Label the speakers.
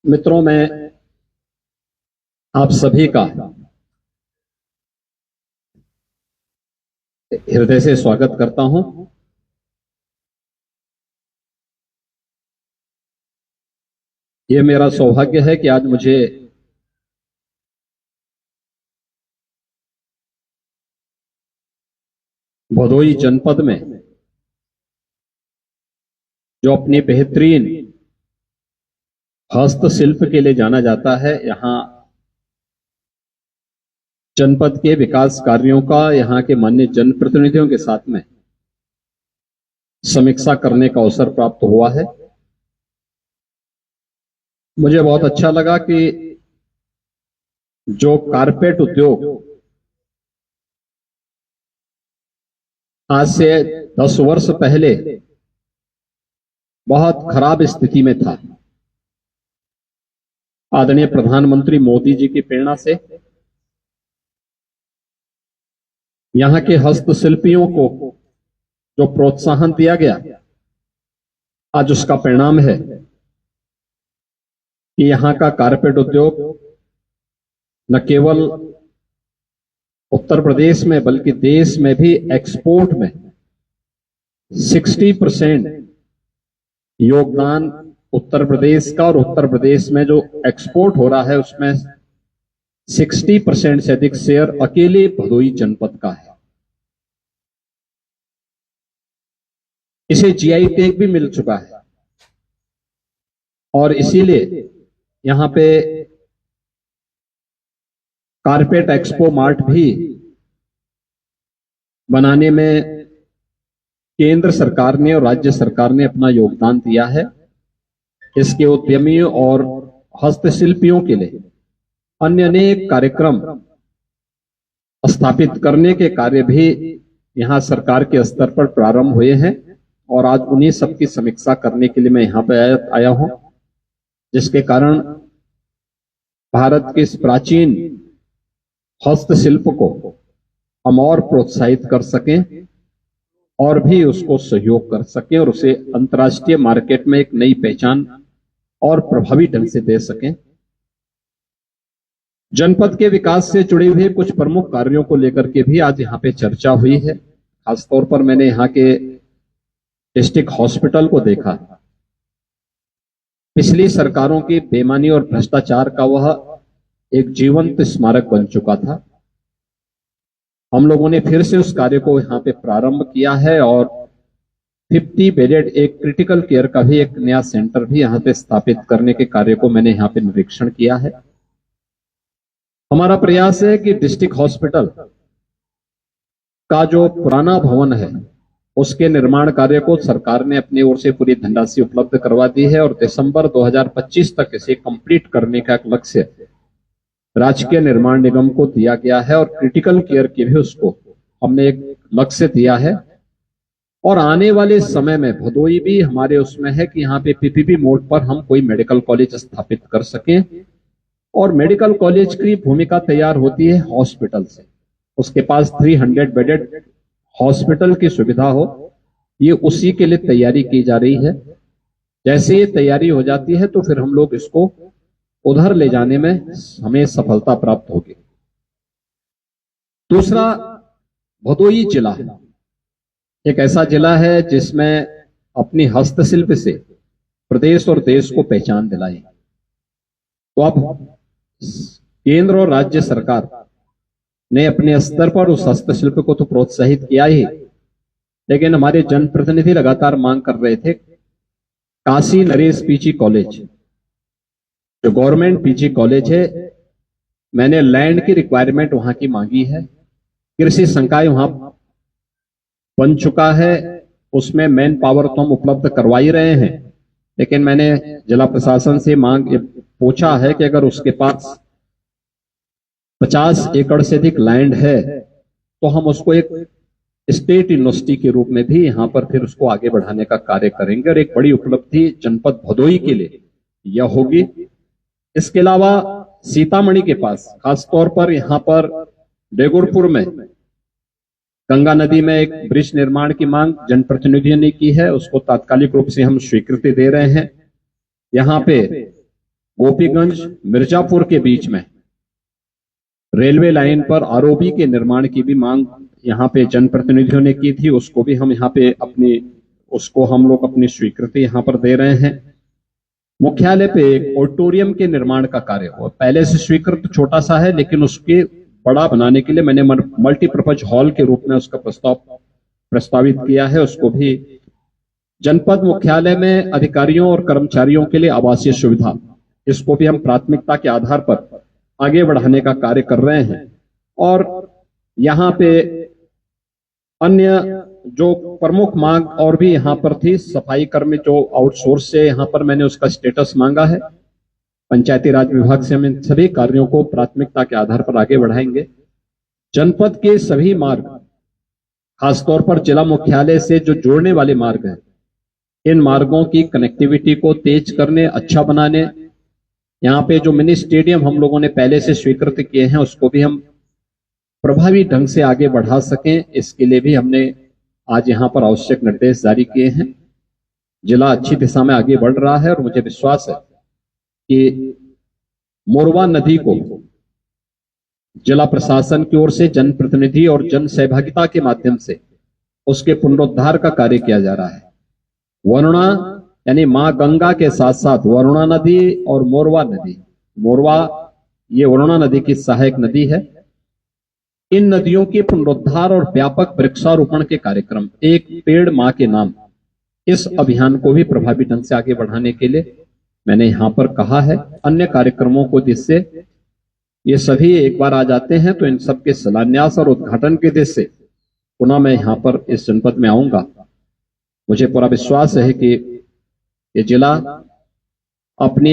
Speaker 1: मित्रों, मैं आप सभी का हृदय से स्वागत करता हूं। ये मेरा सौभाग्य है कि आज मुझे भदोई जनपद में जो अपनी बेहतरीन हस्तशिल्प के लिए जाना जाता है, यहां जनपद के विकास कार्यों का यहां के माननीय जनप्रतिनिधियों के साथ में समीक्षा करने का अवसर प्राप्त हुआ है। मुझे बहुत अच्छा लगा कि जो कारपेट उद्योग आज से 10 वर्ष पहले बहुत खराब स्थिति में था, आदरणीय प्रधानमंत्री मोदी जी की प्रेरणा से यहां के हस्तशिल्पियों को जो प्रोत्साहन दिया गया, आज उसका परिणाम है कि यहां का कारपेट उद्योग न केवल उत्तर प्रदेश में बल्कि देश में भी एक्सपोर्ट में 60% योगदान उत्तर प्रदेश का, और उत्तर प्रदेश में जो एक्सपोर्ट हो रहा है उसमें 60% से अधिक शेयर अकेले भदोई जनपद का है। इसे जीआई टैग भी मिल चुका है और इसीलिए यहां पे कारपेट एक्सपो मार्ट भी बनाने में केंद्र सरकार ने और राज्य सरकार ने अपना योगदान दिया है। इसके उद्यमियों और हस्तशिल्पियों के लिए अन्य अनेक कार्यक्रम स्थापित करने के कार्य भी यहां सरकार के स्तर पर प्रारंभ हुए हैं और आज उन्हीं सबकी समीक्षा करने के लिए मैं यहां पे आया हूं, जिसके कारण भारत के इस प्राचीन हस्तशिल्प को हम और प्रोत्साहित कर सकें और भी उसको सहयोग कर सकें और उसे अंतर्राष्ट्रीय मार्केट में एक नई पहचान और प्रभावी ढंग से दे सकें। जनपद के विकास से जुड़े हुए कुछ प्रमुख कार्यों को लेकर के भी आज यहां पे चर्चा हुई है। खासतौर पर मैंने यहां के डिस्ट्रिक्ट हॉस्पिटल को देखा। पिछली सरकारों की बेईमानी और भ्रष्टाचार का वह एक जीवंत स्मारक बन चुका था। हम लोगों ने फिर से उस कार्य को यहां पे प्रारंभ किया है और 50 बेडेड एक क्रिटिकल केयर का भी एक नया सेंटर भी यहां पे स्थापित करने के कार्य को मैंने यहां पे निरीक्षण किया है। हमारा प्रयास है कि डिस्ट्रिक्ट हॉस्पिटल का जो पुराना भवन है उसके निर्माण कार्य को सरकार ने अपनी ओर से पूरी धनराशि उपलब्ध करवा दी है और दिसंबर 2025 तक इसे कंप्लीट करने का एक लक्ष्य राजकीय निर्माण निगम को दिया गया है और क्रिटिकल केयर के भी उसको हमने एक लक्ष्य दिया है। और आने वाले समय में भदोई भी हमारे उसमें है कि यहाँ पे पीपीपी मोड पर हम कोई मेडिकल कॉलेज स्थापित कर सकें और मेडिकल कॉलेज की भूमिका तैयार होती है हॉस्पिटल से। उसके पास 300 बेडेड हॉस्पिटल की सुविधा हो, ये उसी के लिए तैयारी की जा रही है। जैसे ये तैयारी हो जाती है तो फिर हम लोग इसको उधर ले जाने में हमें सफलता प्राप्त होगी। दूसरा, भदोई जिला है एक ऐसा जिला है जिसमें अपनी हस्तशिल्प से प्रदेश और देश को पहचान दिलाई। तो अब केंद्र और राज्य सरकार ने अपने स्तर पर उस हस्तशिल्प को तो प्रोत्साहित किया ही, लेकिन हमारे जनप्रतिनिधि लगातार मांग कर रहे थे काशी नरेश पीजी कॉलेज, जो गवर्नमेंट पीजी कॉलेज है, मैंने लैंड की रिक्वायरमेंट वहां की मांगी है। कृषि संकाय वहां बन चुका है, उसमें मैन पावर तो हम उपलब्ध करवा ही रहे हैं, लेकिन मैंने जिला प्रशासन से मांग पूछा है कि अगर उसके पास 50 एकड़ से अधिक लैंड है तो हम उसको एक स्टेट यूनिवर्सिटी के रूप में भी यहां पर फिर उसको आगे बढ़ाने का कार्य करेंगे और एक बड़ी उपलब्धि जनपद भदोई के लिए यह होगी। इसके अलावा सीतामढ़ी के पास खासतौर पर यहां पर बेगुरपुर में गंगा नदी में एक ब्रिज निर्माण की मांग जनप्रतिनिधियों ने की है, उसको तात्कालिक रूप से हम स्वीकृति दे रहे हैं। यहां पे गोपीगंज मिर्जापुर के बीच में रेलवे लाइन पर आरओबी के निर्माण की भी मांग यहाँ पे जनप्रतिनिधियों ने की थी। उसको भी हम यहाँ पे हम लोग अपनी स्वीकृति यहाँ पर दे रहे हैं। मुख्यालय पे एक ऑडिटोरियम के निर्माण का कार्य हुआ, पहले से स्वीकृत छोटा सा है, लेकिन उसके बड़ा बनाने के लिए मैंने मल्टीपर्पज हॉल के रूप में उसका प्रस्तावित किया है। उसको भी जनपद मुख्यालय में अधिकारियों और कर्मचारियों के लिए आवासीय सुविधा, इसको भी हम प्राथमिकता के आधार पर आगे बढ़ाने का कार्य कर रहे हैं। और यहाँ पे अन्य जो प्रमुख मांग और भी यहाँ पर थी, सफाई कर्मी जो आउटसोर्स से यहाँ पर मैंने उसका स्टेटस मांगा है। पंचायती राज विभाग से हम इन सभी कार्यों को प्राथमिकता के आधार पर आगे बढ़ाएंगे। जनपद के सभी मार्ग, खासतौर पर जिला मुख्यालय से जो जोड़ने वाले मार्ग हैं, इन मार्गों की कनेक्टिविटी को तेज करने, अच्छा बनाने, यहाँ पे जो मिनी स्टेडियम हम लोगों ने पहले से स्वीकृत किए हैं उसको भी हम प्रभावी ढंग से आगे बढ़ा सकें, इसके लिए भी हमने आज यहाँ पर आवश्यक निर्देश जारी किए हैं। जिला अच्छी दिशा में आगे बढ़ रहा है और मुझे विश्वास है कि मोरवा नदी को जिला प्रशासन की ओर से जनप्रतिनिधि और जन सहभागिता के माध्यम से उसके पुनरुद्धार का कार्य किया जा रहा है। वरुणा यानी मां गंगा के साथ साथ वरुणा नदी और मोरवा नदी, मोरवा ये वरुणा नदी की सहायक नदी है। इन नदियों के पुनरुद्धार और व्यापक वृक्षारोपण के कार्यक्रम, एक पेड़ मां के नाम, इस अभियान को भी प्रभावी ढंग से आगे बढ़ाने के लिए मैंने यहां पर कहा है। अन्य कार्यक्रमों को जिससे ये सभी एक बार आ जाते हैं तो इन सबके शिलान्यास और उद्घाटन के उद्देश्य से पुनः मैं यहाँ पर इस जनपद में आऊंगा। मुझे पूरा विश्वास है कि ये जिला अपनी